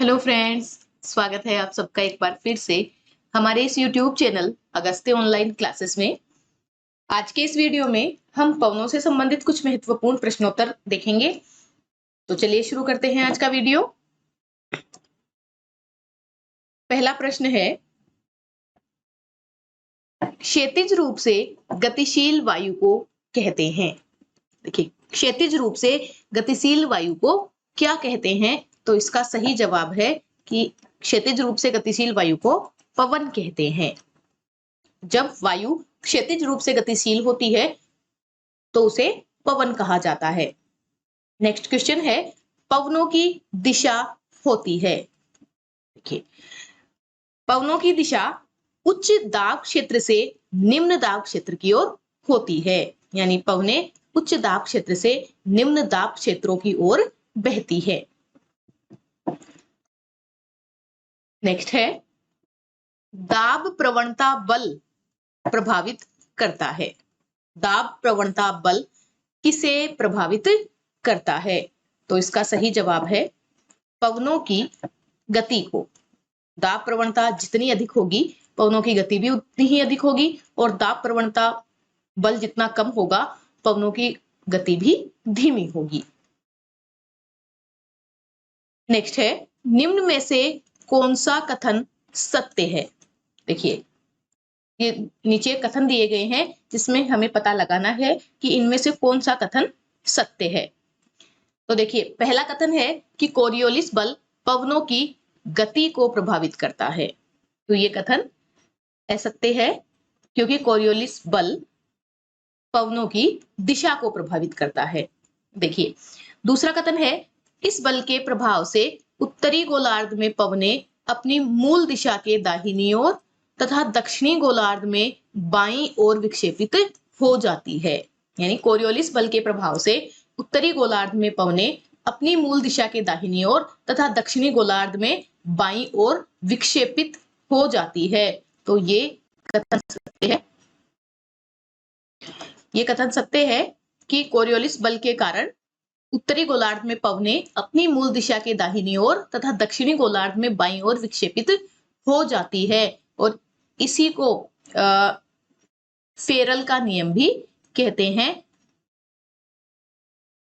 Hello friends, स्वागत है आप सबका एक बार फिर से हमारे इस YouTube channel Agastya online classes में। आज के इस वीडियो में हम पवनों से संबंधित कुछ महत्वपूर्ण प्रश्नोत्तर देखेंगे। तो चलिए शुरू करते हैं आज का वीडियो। पहला प्रश्न है, क्षैतिज रूप से गतिशील वायु को कहते हैं। देखिए, क्षैतिज रूप से गतिशील वायु को क्या कहते हैं? तो इसका सही जवाब है कि क्षैतिज रूप से गतिशील वायु को पवन कहते हैं। जब वायु क्षैतिज रूप से गतिशील होती है तो उसे पवन कहा जाता है। नेक्स्ट क्वेश्चन है, पवनों की दिशा होती है। देखिए, पवनों की दिशा उच्च दाब क्षेत्र से निम्न दाब क्षेत्र की ओर होती है, यानी पवनें उच्च दाब क्षेत्र से निम्न दाब क्षेत्रों की ओर बहती है। नेक्स्ट है, दाब प्रवणता बल प्रभावित करता है। दाब प्रवणता बल किसे प्रभावित करता है? तो इसका सही जवाब है पवनों की गति को। दाब प्रवणता जितनी अधिक होगी, पवनों की गति भी उतनी ही अधिक होगी, और दाब प्रवणता बल जितना कम होगा, पवनों की गति भी धीमी होगी। नेक्स्ट है, निम्न में से कौन सा कथन सत्य है? देखिए, ये नीचे कथन दिए गए हैं जिसमें हमें पता लगाना है कि इनमें से कौन सा कथन सत्य है। तो देखिए, पहला कथन है कि कोरियोलिस बल पवनों की गति को प्रभावित करता है। तो ये कथन असत्य है, क्योंकि कोरियोलिस बल पवनों की दिशा को प्रभावित करता है। देखिए, दूसरा कथन है, इस बल के प्रभाव से उत्तरी गोलार्ध में पवनें अपनी मूल दिशा के दाहिनी ओर तथा दक्षिणी गोलार्ध में बाईं ओर विक्षेपित हो जाती है। यानी कोरियोलिस बल के प्रभाव से उत्तरी गोलार्ध में पवनें अपनी मूल दिशा के दाहिनी ओर तथा दक्षिणी गोलार्ध में बाईं ओर विक्षेपित हो जाती है। तो ये कथन सत्य है। ये कथन सत्य है कि कोरियोलिस बल के कारण उत्तरी गोलार्ध में पवनें अपनी मूल दिशा के दाहिनी ओर तथा दक्षिणी गोलार्ध में बाईं ओर विक्षेपित हो जाती है, और इसी को फेरल का नियम भी कहते हैं।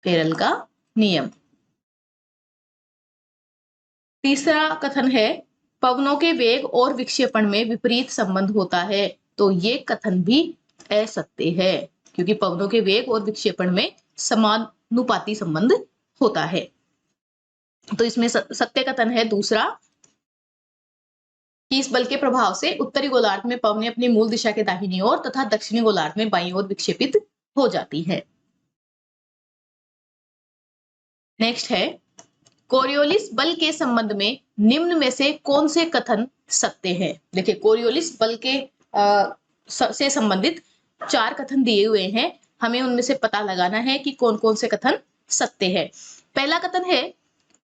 फेरल का नियम। तीसरा कथन है, पवनों के वेग और विक्षेपण में विपरीत संबंध होता है। तो ये कथन भी असत्य है, क्योंकि पवनों के वेग और विक्षेपण में समानुपाती संबंध होता है। तो इसमें सत्य कथन है दूसरा, कि इस बल के प्रभाव से उत्तरी गोलार्ध में पवनें अपनी मूल दिशा के दाहिनी ओर तथा दक्षिणी गोलार्ध में बाईं ओर विक्षेपित हो जाती है। नेक्स्ट है, कोरियोलिस बल के संबंध में निम्न में से कौन से कथन सत्य है? देखिए, कोरियोलिस बल के से संबंधित 4 कथन दिए हुए हैं। हमें उनमें से पता लगाना है कि कौन कौन से कथन सत्य है। पहला कथन है,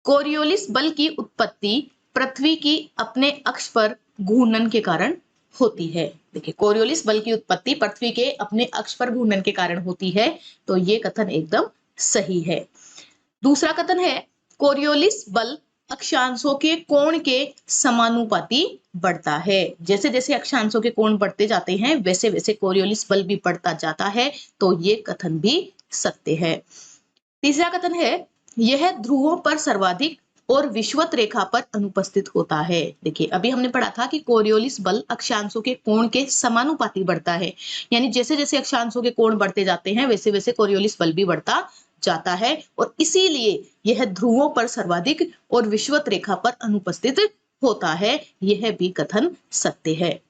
कोरियोलिस बल की उत्पत्ति पृथ्वी की अपने अक्ष पर घूर्णन के कारण होती है। देखिए, कोरियोलिस बल की उत्पत्ति पृथ्वी के अपने अक्ष पर घूर्णन के कारण होती है। तो ये कथन एकदम सही है। दूसरा कथन है, कोरियोलिस बल अक्षांशों के कोण के समानुपाती बढ़ता है। जैसे जैसे अक्षांशों के कोण बढ़ते जाते हैं, वैसे वैसे कोरियोलिस बल भी बढ़ता जाता है। तो ये कथन भी सत्य है। तीसरा कथन है, यह ध्रुवों पर सर्वाधिक और विषुवत रेखा पर अनुपस्थित होता है। देखिए, अभी हमने पढ़ा था कि कोरियोलिस बल अक्षांशों के कोण के समानुपाती बढ़ता है, यानी जैसे जैसे अक्षांशों के कोण बढ़ते जाते हैं, वैसे वैसे कोरियोलिस बल भी बढ़ता जाता है, और इसीलिए यह ध्रुवों पर सर्वाधिक और विषुवत रेखा पर अनुपस्थित होता है। यह भी कथन सत्य है।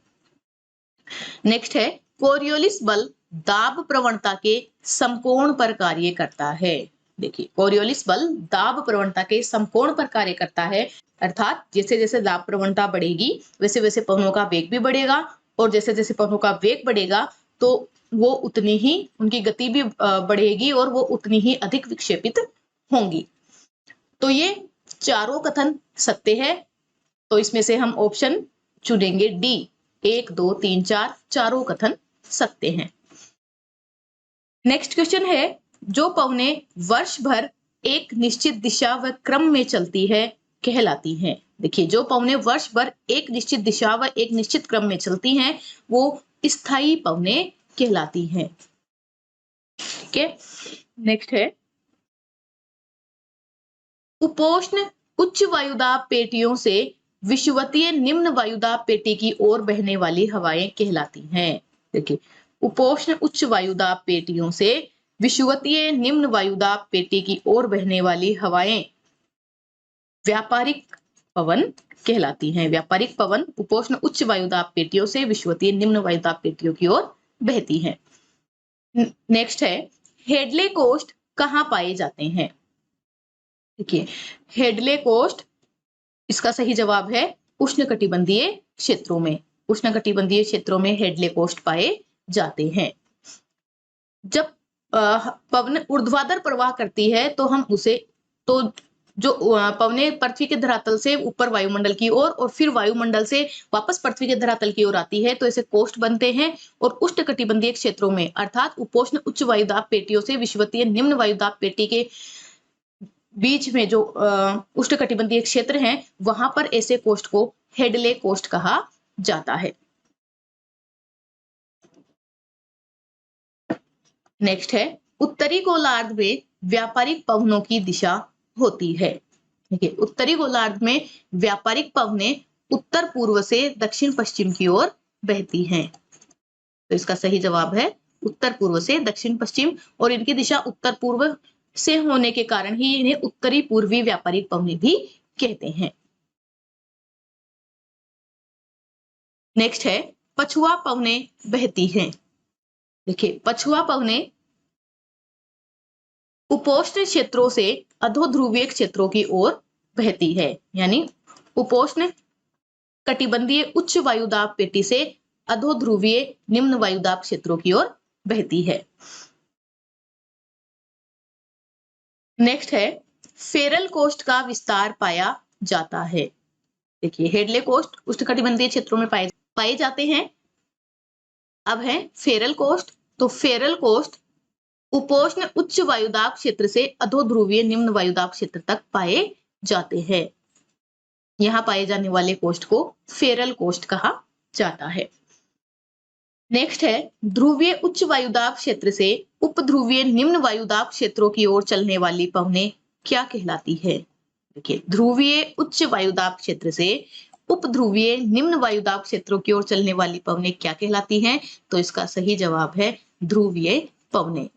नेक्स्ट है, कोरियोलिस बल दाब प्रवणता के समकोण पर कार्य करता है। देखिए, कोरियोलिस बल दाब प्रवणता के समकोण पर कार्य करता है, अर्थात जैसे जैसे दाब प्रवणता बढ़ेगी वैसे वैसे पवनों का वेग भी बढ़ेगा, और जैसे जैसे पवनों का वेग बढ़ेगा तो वो उतनी ही उनकी गति भी बढ़ेगी और वो उतनी ही अधिक विक्षेपित होंगी। तो ये चारों कथन सत्य है। तो इसमें से हम ऑप्शन चुनेंगे डी, 1 2 3 4 चारों कथन सत्य हैं। नेक्स्ट क्वेश्चन है, जो पवनें वर्ष भर एक निश्चित दिशा व क्रम में चलती है कहलाती हैं। देखिए, जो पवनें वर्ष भर एक निश्चित दिशा व एक निश्चित क्रम में चलती हैं वो स्थायी पवनें कहलाती हैं। ठीक है, नेक्स्ट है उपोष्ण उच्च वायुदाब पेटियों से विषुवतीय निम्न वायुदाब पेटी की ओर बहने वाली हवाएं कहलाती हैं। देखिए, उपोष्ण उच्च वायुदाब पेटियों से विषुवतीय निम्न वायुदाब पेटी की ओर बहने वाली हवाएं व्यापारिक पवन कहलाती हैं। व्यापारिक पवन उपोष्ण उच्च वायुदाब पेटियों से विषुवतीय निम्न वायुदाब पेटियों की ओर बहती हैं। नेक्स्ट है हेडले कोस्ट कहाँ पाए जाते हैं? देखिए, हेडले कोस्ट, इसका सही जवाब है उष्णकटिबंधीय क्षेत्रों में। उष्णकटिबंधीय क्षेत्रों में हेडले कोस्ट पाए जाते हैं। जब पवन ऊर्ध्वाधर प्रवाह करती है तो हम उसे जो पवनें पृथ्वी के धरातल से ऊपर वायुमंडल की ओर और फिर वायुमंडल से वापस पृथ्वी के धरातल की ओर आती है तो ऐसे कोष्ठ बनते हैं। और उष्णकटिबंधीय क्षेत्रों में अर्थात उपोष्ण उच्च वायुदाब पेटियों से विषुवतीय निम्न वायुदाब पेटी के बीच में जो उष्णकटिबंधीय क्षेत्र हैं वहां पर ऐसे कोष्ठ को हेडले कोष्ठ कहा जाता है। नेक्स्ट है उत्तरी गोलार्ध में व्यापारिक पवनों की दिशा होती है। देखिए, उत्तरी गोलार्ध में व्यापारिक पवनें उत्तर पूर्व से दक्षिण पश्चिम की ओर बहती हैं। तो इसका सही जवाब है उत्तर पूर्व से दक्षिण पश्चिम, और इनकी दिशा उत्तर पूर्व से होने के कारण ही इन्हें उत्तरी पूर्वी व्यापारिक पवनें भी कहते हैं। नेक्स्ट है पछुआ पवनें बहती हैं। देखिए, पछुआ पवनें उपोष्ण क्षेत्रों से अधोध्रुवीय क्षेत्रों की ओर बहती है। यानी उपोष्ण कटिबंधीय उच्च वायुदाब पेटी से अधोध्रुवीय निम्न वायुदाब क्षेत्रों की ओर बहती है। नेक्स्ट है फेरल कोस्ट का विस्तार पाया जाता है। देखिए, हेडले कोस्ट उष्णकटिबंधीय क्षेत्रों में पाए जाते हैं। अब है फेरल कोस्ट। तो फेरल कोस्ट उपोष्ण उच्च वायुदाब क्षेत्र से अधोध्रुवीय निम्न वायुदाब क्षेत्र तक पाए जाते हैं। यहाँ पाए जाने वाले कोष्ठ को फेरल कोष्ठ कहा जाता है। नेक्स्ट है ध्रुवीय उच्च वायुदाब क्षेत्र से उपध्रुवीय निम्न वायुदाब क्षेत्रों की ओर चलने वाली पवनें क्या कहलाती है? देखिए, ध्रुवीय उच्च वायुदाब क्षेत्र से उपध्रुवीय निम्न वायुदाब क्षेत्रों की ओर चलने वाली पवनें क्या कहलाती हैं? तो इसका सही जवाब है ध्रुवीय पवनें।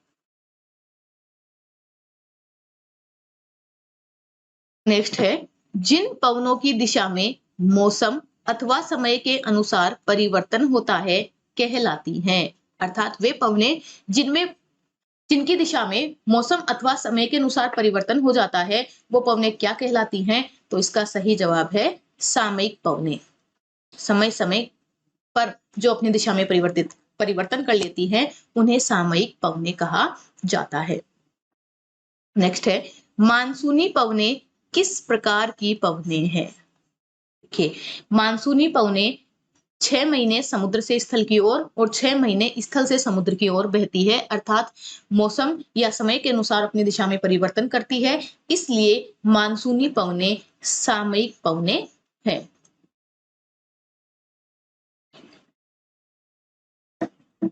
नेक्स्ट है जिन पवनों की दिशा में मौसम अथवा समय के अनुसार परिवर्तन होता है कहलाती हैं। अर्थात वे पवनें जिनकी दिशा में मौसम अथवा समय के अनुसार परिवर्तन हो जाता है वो पवनें क्या कहलाती हैं? तो इसका सही जवाब है सामयिक पवनें। समय समय पर जो अपनी दिशा में परिवर्तन कर लेती हैं उन्हें सामयिक पवनें कहा जाता है। नेक्स्ट है मानसूनी पवनें किस प्रकार की पवनें हैं? देखिए, मानसूनी पवनें 6 महीने समुद्र से स्थल की ओर और 6 महीने स्थल से समुद्र की ओर बहती है। अर्थात मौसम या समय के अनुसार अपनी दिशा में परिवर्तन करती है, इसलिए मानसूनी पवनें सामयिक पवनें हैं।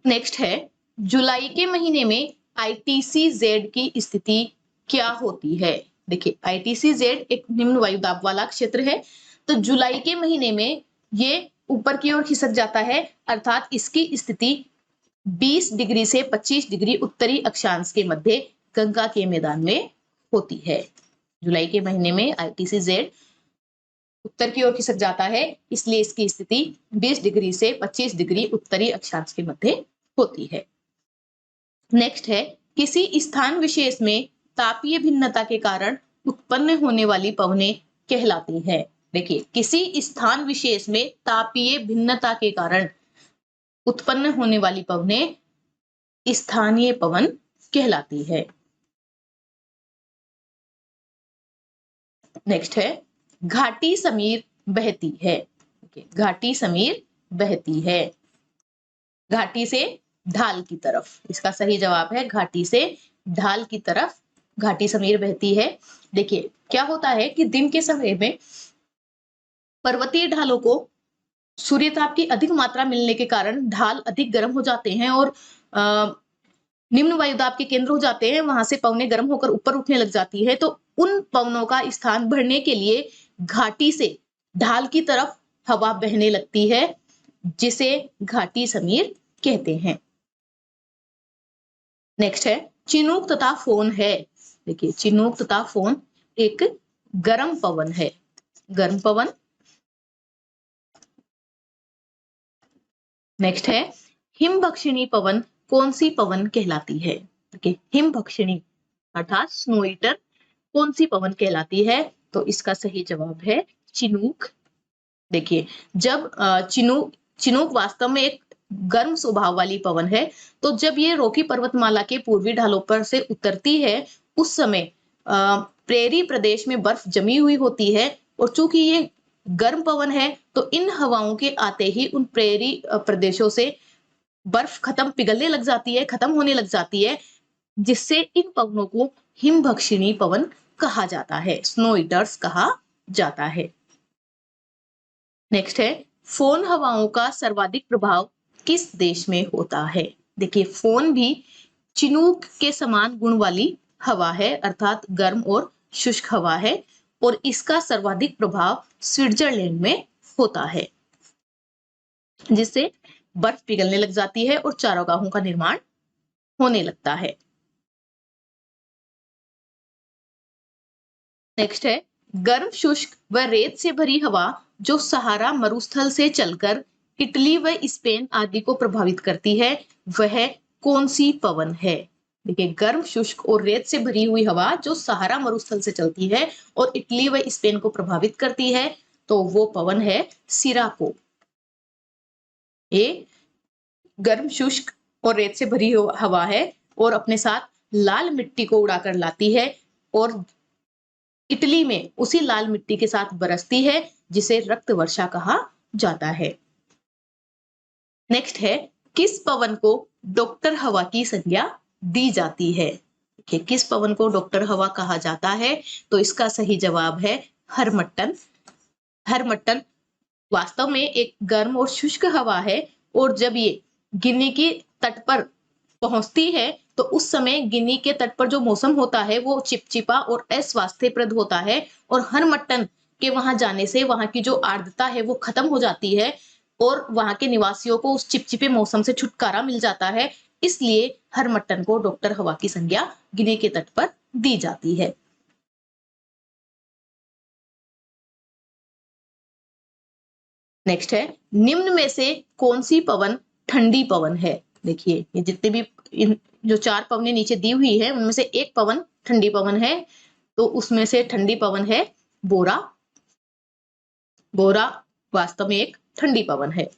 नेक्स्ट है जुलाई के महीने में ITC-Z की स्थिति क्या होती है? देखिए, ITC-Z एक निम्न वायुदाब वाला क्षेत्र है। तो जुलाई के महीने में ये ऊपर की ओर खिसक जाता है, अर्थात इसकी स्थिति 20 डिग्री से 25 डिग्री उत्तरी अक्षांश के मध्य गंगा के मैदान में होती है। जुलाई के महीने में ITC-Z उत्तर की ओर खिसक जाता है, इसलिए इसकी स्थिति 20 डिग्री से 25 डिग्री उत्तरी अक्षांश के मध्य होती है। नेक्स्ट है किसी स्थान विशेष में तापीय भिन्नता के कारण उत्पन्न होने वाली पवनें कहलाती हैं। देखिए, किसी स्थान विशेष में तापीय भिन्नता के कारण उत्पन्न होने वाली पवनें स्थानीय पवन कहलाती है। नेक्स्ट है घाटी समीर बहती है। घाटी समीर बहती है घाटी से ढाल की तरफ। इसका सही जवाब है घाटी से ढाल की तरफ घाटी समीर बहती है। देखिए क्या होता है कि दिन के समय में पर्वतीय ढालों को सूर्यताप की अधिक मात्रा मिलने के कारण ढाल अधिक गर्म हो जाते हैं और निम्न वायुदाब के केंद्र हो जाते हैं, वहां से पवनें गर्म होकर ऊपर उठने लग जाती है। तो उन पवनों का स्थान भरने के लिए घाटी से ढाल की तरफ हवा बहने लगती है, जिसे घाटी समीर कहते हैं। नेक्स्ट है चिनूक तथा फोन है। देखिए चिनूक तथा फोन एक गर्म पवन है, गर्म पवन। नेक्स्ट है हिमभक्षिणी पवन कौन सी पवन कहलाती है? देखिए हिमभक्षिणी अर्थात स्नो ईटर कौन सी पवन कहलाती है? तो इसका सही जवाब है चिनूक। देखिए जब चिनूक वास्तव में एक गर्म स्वभाव वाली पवन है, तो जब ये रॉकी पर्वतमाला के पूर्वी ढालों पर से उतरती है उस समय प्रेरी प्रदेश में बर्फ जमी हुई होती है, और चूंकि ये गर्म पवन है तो इन हवाओं के आते ही उन प्रेरी प्रदेशों से बर्फ पिघलने लग जाती है, खत्म होने लग जाती है, जिससे इन पवनों को हिमभक्षिणी पवन कहा जाता है, स्नो ईटर्स कहा जाता है। नेक्स्ट है फोन हवाओं का सर्वाधिक प्रभाव किस देश में होता है? देखिए फोन भी चिनूक के समान गुण वाली हवा है, अर्थात गर्म और शुष्क हवा है, और इसका सर्वाधिक प्रभाव स्विट्जरलैंड में होता है, जिससे बर्फ पिघलने लग जाती है और चारागाहों का निर्माण होने लगता है। नेक्स्ट है गर्म शुष्क व रेत से भरी हवा जो सहारा मरुस्थल से चलकर इटली व स्पेन आदि को प्रभावित करती है, वह कौन सी पवन है? देखिए गर्म शुष्क और रेत से भरी हुई हवा जो सहारा मरुस्थल से चलती है और इटली व स्पेन को प्रभावित करती है, तो वो पवन है सिराको। ये गर्म शुष्क और रेत से भरी हवा है और अपने साथ लाल मिट्टी को उड़ाकर लाती है और इटली में उसी लाल मिट्टी के साथ बरसती है, जिसे रक्त वर्षा कहा जाता है। नेक्स्ट है किस पवन को डॉक्टर हवा की संज्ञा दी जाती है? कि किस पवन को डॉक्टर हवा कहा जाता है? तो इसका सही जवाब है हरमट्टन। हरमट्टन वास्तव में एक गर्म और शुष्क हवा है, और जब ये गिनी के तट पर पहुंचती है तो उस समय गिनी के तट पर जो मौसम होता है वो चिपचिपा और अस्वास्थ्यप्रद होता है, और हरमट्टन के वहां जाने से वहां की जो आर्द्रता है वो खत्म हो जाती है और वहां के निवासियों को उस चिपचिपे मौसम से छुटकारा मिल जाता है। इसलिए हरमट्टन को डॉक्टर हवा की संज्ञा गिनी के तट पर दी जाती है। नेक्स्ट है निम्न में से कौन सी पवन ठंडी पवन है? देखिए ये जितने भी जो 4 पवनें नीचे दी हुई है उनमें से एक पवन ठंडी पवन है, तो उसमें से ठंडी पवन है बोरा। बोरा वास्तव में एक ठंडी पवन है।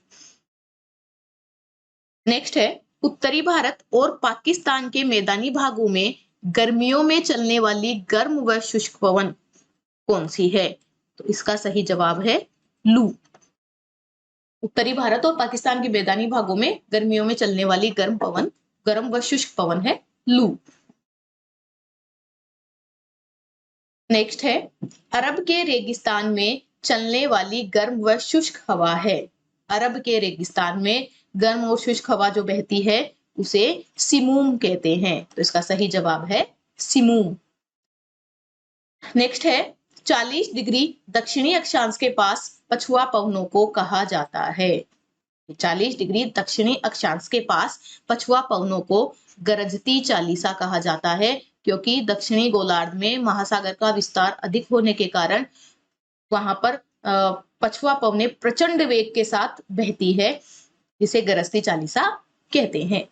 नेक्स्ट है उत्तरी भारत और पाकिस्तान के मैदानी भागों में गर्मियों में चलने वाली गर्म व शुष्क पवन कौन सी है? तो इसका सही जवाब है लू। उत्तरी भारत और पाकिस्तान के मैदानी भागों में गर्मियों में चलने वाली गर्म व शुष्क पवन है लू। नेक्स्ट है अरब के रेगिस्तान में चलने वाली गर्म व शुष्क हवा है। अरब के रेगिस्तान में गर्म और शुष्क हवा जो बहती है उसे सिमूम कहते हैं, तो इसका सही जवाब है सिमूम। नेक्स्ट है 40 डिग्री दक्षिणी अक्षांश के पास पछुआ पवनों को कहा जाता है। 40 डिग्री दक्षिणी अक्षांश के पास पछुआ पवनों को गरजती चालीसा कहा जाता है, क्योंकि दक्षिणी गोलार्ध में महासागर का विस्तार अधिक होने के कारण वहां पर पछुआ पवनें प्रचंड वेग के साथ बहती है, जिसे गरजती चालीसा कहते हैं।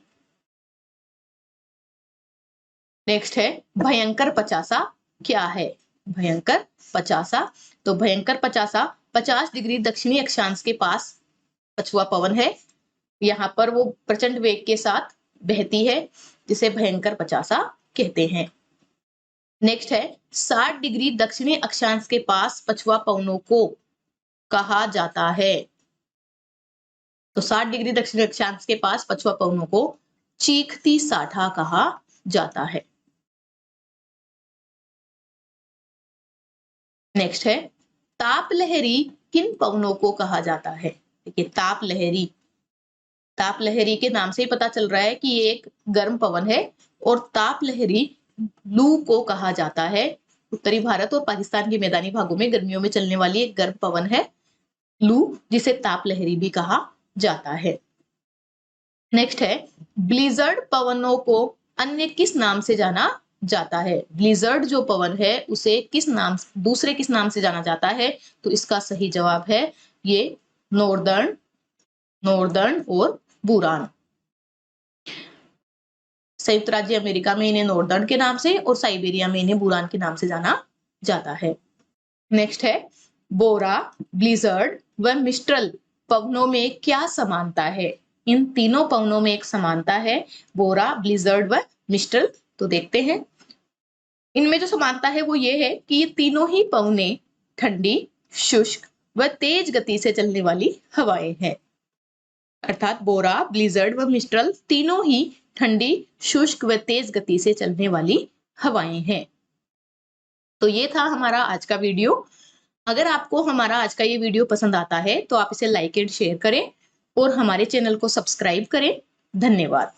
नेक्स्ट है भयंकर पचासा क्या है? भयंकर पचासा, तो भयंकर पचासा 50 डिग्री दक्षिणी अक्षांश के पास पछुआ पवन है। यहाँ पर वो प्रचंड वेग के साथ बहती है, जिसे भयंकर पचासा कहते हैं। नेक्स्ट है 60 डिग्री दक्षिणी अक्षांश के पास पछुआ पवनों को कहा जाता है। तो 60 डिग्री दक्षिणी अक्षांश के पास पछुआ पवनों को चीखती साठा कहा जाता है। नेक्स्ट है ताप लहरी किन पवनों को कहा जाता है। देखिए ताप लहरी के नाम से ही पता चल रहा है कि ये एक गर्म पवन है और ताप लहरी लू को कहा जाता है। उत्तरी भारत और पाकिस्तान के मैदानी भागों में गर्मियों में चलने वाली एक गर्म पवन है लू, जिसे ताप लहरी भी कहा जाता है। नेक्स्ट है ब्लिजर्ड पवनों को अन्य किस नाम से जाना जाता है। ब्लिजर्ड जो पवन है उसे दूसरे किस नाम से जाना जाता है, तो इसका सही जवाब है ये नॉर्दर्न और बुरान। संयुक्त राज्य अमेरिका में इन्हें नॉर्दर्न के नाम से और साइबेरिया में इन्हें बुरान के नाम से जाना जाता है। नेक्स्ट है बोरा, ब्लिजर्ड व मिस्ट्रल पवनों में क्या समानता है। इन तीनों पवनों में एक समानता है, बोरा, ब्लिजर्ड व मिस्ट्रल। तो देखते हैं इनमें जो समानता है वो ये है कि ये तीनों ही पवनें ठंडी, शुष्क व तेज गति से चलने वाली हवाएं हैं। अर्थात बोरा, ब्लिजर्ड व मिस्ट्रल तीनों ही ठंडी, शुष्क व तेज गति से चलने वाली हवाएं हैं। तो ये था हमारा आज का वीडियो। अगर आपको हमारा आज का ये वीडियो पसंद आता है तो आप इसे लाइक एंड शेयर करें और हमारे चैनल को सब्सक्राइब करें। धन्यवाद।